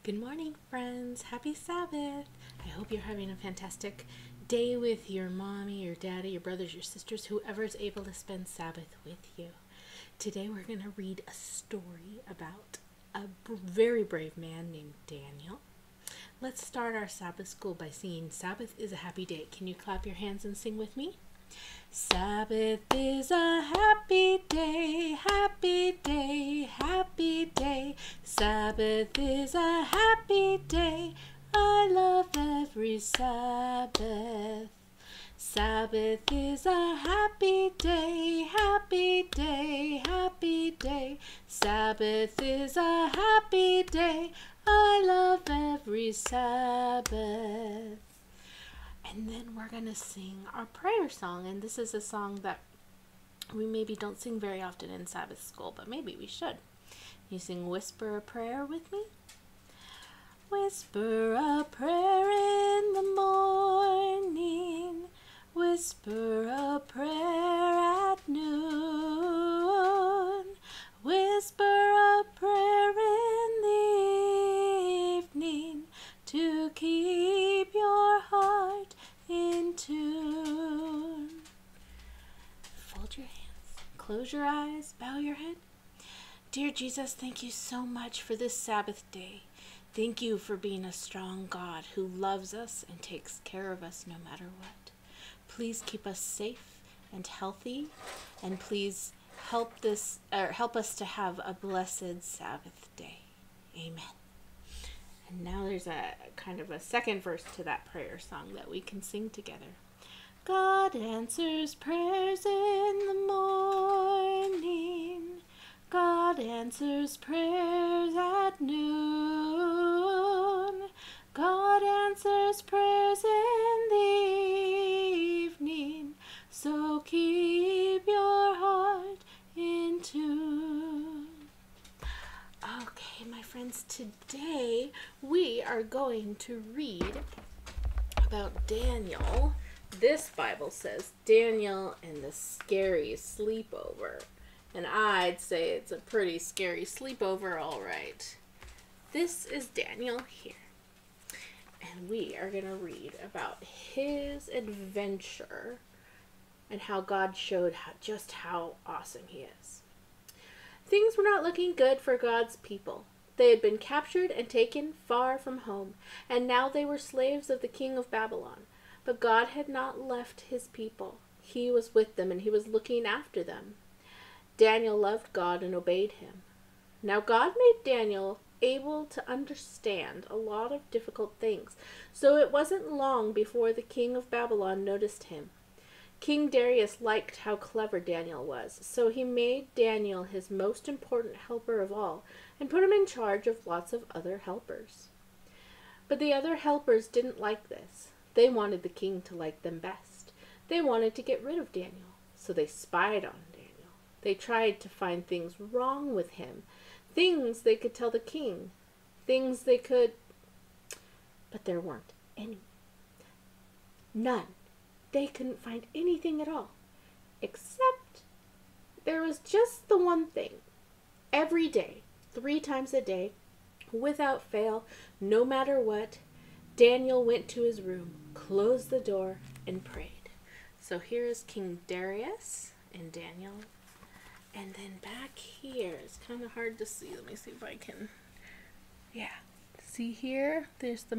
Good morning, friends. Happy Sabbath. I hope you're having a fantastic day with your mommy, your daddy, your brothers, your sisters, whoever's able to spend Sabbath with you. Today we're going to read a story about a very brave man named Daniel. Let's start our Sabbath school by singing Sabbath is a Happy Day. Can you clap your hands and sing with me? Sabbath is a happy day, happy day, happy day. Sabbath is a happy day. I love every Sabbath. Sabbath is a happy day, happy day, happy day. Sabbath is a happy day. I love every Sabbath. And then we're going to sing our prayer song. And this is a song that we maybe don't sing very often in Sabbath school, but maybe we should. You sing Whisper a Prayer with me? Whisper a prayer in the morning. Whisper a prayer at noon. Whisper a prayer in the evening to keep your heart in tune. Fold your hands, close your eyes, bow your head. Dear Jesus, thank you so much for this Sabbath day. Thank you for being a strong God who loves us and takes care of us no matter what. Please keep us safe and healthy, and please help us to have a blessed Sabbath day. Amen. And now there's a kind of a second verse to that prayer song that we can sing together. God answers prayers in the morning. God answers prayers at noon. God answers prayers in the evening. So keep your heart in tune. Okay, my friends, today we are going to read about Daniel. This Bible says Daniel and the scary sleepover. And I'd say it's a pretty scary sleepover, all right. This is Daniel here. And we are going to read about his adventure and how God showed just how awesome he is. Things were not looking good for God's people. They had been captured and taken far from home, and now they were slaves of the king of Babylon. But God had not left his people. He was with them, and he was looking after them. Daniel loved God and obeyed him. Now God made Daniel able to understand a lot of difficult things, so it wasn't long before the king of Babylon noticed him. King Darius liked how clever Daniel was, so he made Daniel his most important helper of all and put him in charge of lots of other helpers. But the other helpers didn't like this. They wanted the king to like them best. They wanted to get rid of Daniel, so they spied on Daniel. They tried to find things wrong with him, things they could tell the king, things they could, but there weren't any. None. They couldn't find anything at all, except there was just the one thing. Every day, 3 times a day, without fail, no matter what, Daniel went to his room, closed the door, and prayed. So here is King Darius and Daniel. And then back here, it's kind of hard to see. Let me see if I can, see here? There's the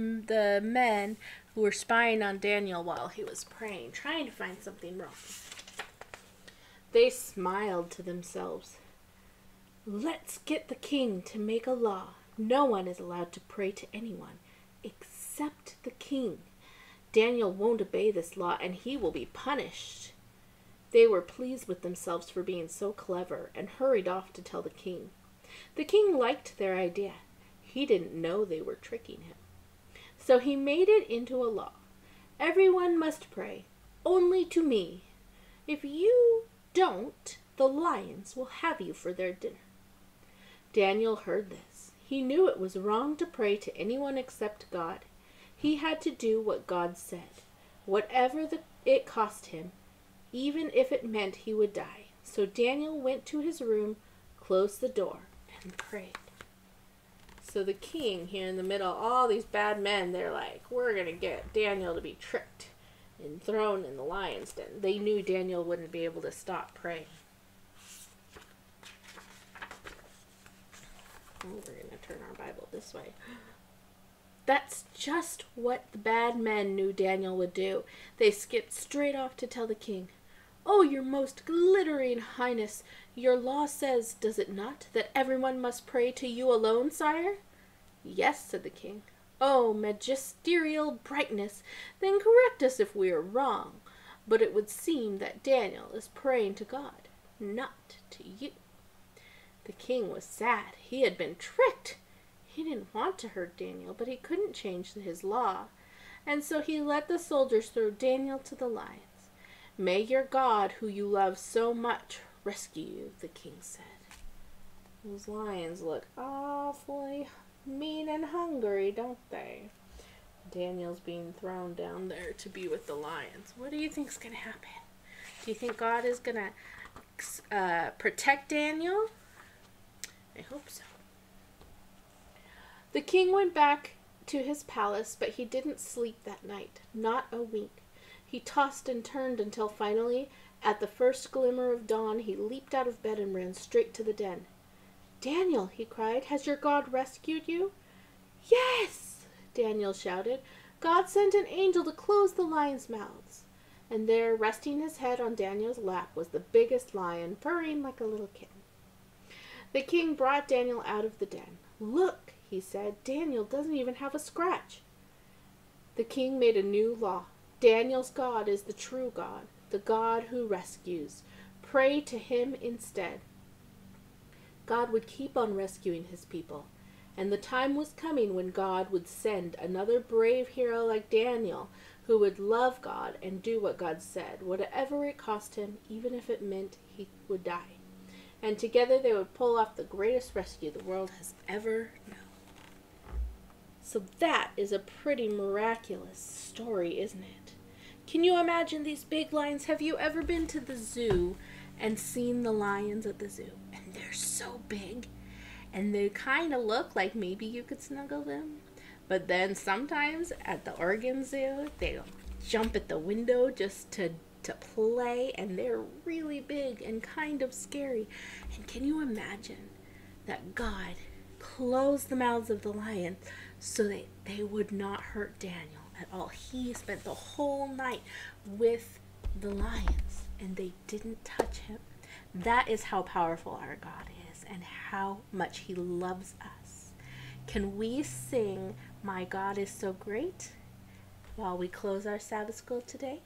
men who were spying on Daniel while he was praying, trying to find something wrong. They smiled to themselves. Let's get the king to make a law. No one is allowed to pray to anyone except the king. Daniel won't obey this law, and he will be punished. They were pleased with themselves for being so clever and hurried off to tell the king. The king liked their idea. He didn't know they were tricking him. So he made it into a law. Everyone must pray, only to me. If you don't, the lions will have you for their dinner. Daniel heard this. He knew it was wrong to pray to anyone except God. He had to do what God said, whatever it cost him, even if it meant he would die. So Daniel went to his room, closed the door, and prayed. So the king here in the middle, all these bad men, they're like, we're going to get Daniel to be tricked and thrown in the lion's den. They knew Daniel wouldn't be able to stop praying. Oh, we're going to turn our Bible this way. That's just what the bad men knew Daniel would do. They skipped straight off to tell the king, "Oh, your most glittering highness, your law says, does it not, that everyone must pray to you alone, sire?" "Yes," said the king. "Oh, magisterial brightness, then correct us if we are wrong. But it would seem that Daniel is praying to God, not to you." The king was sad. He had been tricked. He didn't want to hurt Daniel, but he couldn't change his law. And so he let the soldiers throw Daniel to the lions. "May your God, who you love so much, rescue you," the king said. Those lions look awfully mean and hungry, don't they? Daniel's being thrown down there to be with the lions. What do you think's going to happen? Do you think God is going to protect Daniel? I hope so. The king went back to his palace, but he didn't sleep that night, not a wink. He tossed and turned until finally, at the first glimmer of dawn, he leaped out of bed and ran straight to the den. "Daniel," he cried, "has your God rescued you?" "Yes!" Daniel shouted. "God sent an angel to close the lions' mouths." And there, resting his head on Daniel's lap, was the biggest lion, purring like a little kitten. The king brought Daniel out of the den. "Look," he said, "Daniel doesn't even have a scratch." The king made a new law. Daniel's God is the true God, the God who rescues. Pray to him instead. God would keep on rescuing his people, and the time was coming when God would send another brave hero like Daniel, who would love God and do what God said, whatever it cost him, even if it meant he would die. And together they would pull off the greatest rescue the world has ever known. So that is a pretty miraculous story, isn't it? Can you imagine these big lions? Have you ever been to the zoo and seen the lions at the zoo? And they're so big, and they kind of look like maybe you could snuggle them. But then sometimes at the Oregon Zoo, they'll jump at the window just to play, and they're really big and kind of scary. And can you imagine that God closed the mouths of the lions so that they would not hurt Daniel at all? He spent the whole night with the lions, and they didn't touch him. That is how powerful our God is and how much he loves us. Can we sing "My God is So Great" while we close our Sabbath school today?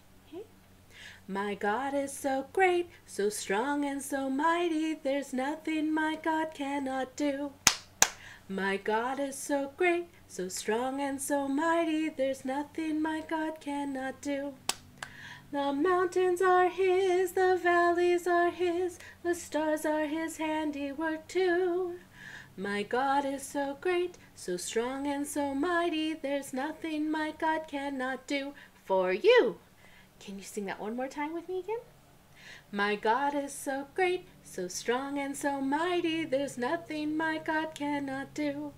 My God is so great, so strong and so mighty, there's nothing my God cannot do. My God is so great, so strong and so mighty, there's nothing my God cannot do. The mountains are his, the valleys are his, the stars are his handiwork too. My God is so great, so strong and so mighty, there's nothing my God cannot do for you. Can you sing that one more time with me again? My God is so great, so strong and so mighty, there's nothing my God cannot do.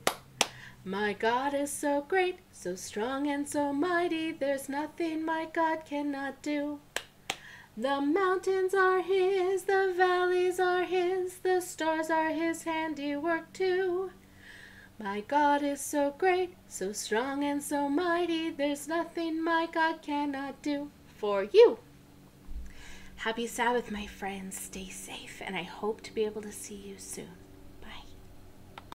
My God is so great, so strong and so mighty, there's nothing my God cannot do. The mountains are his, the valleys are his, the stars are his handiwork too. My God is so great, so strong and so mighty, there's nothing my God cannot do for you. Happy Sabbath, my friends. Stay safe, and I hope to be able to see you soon.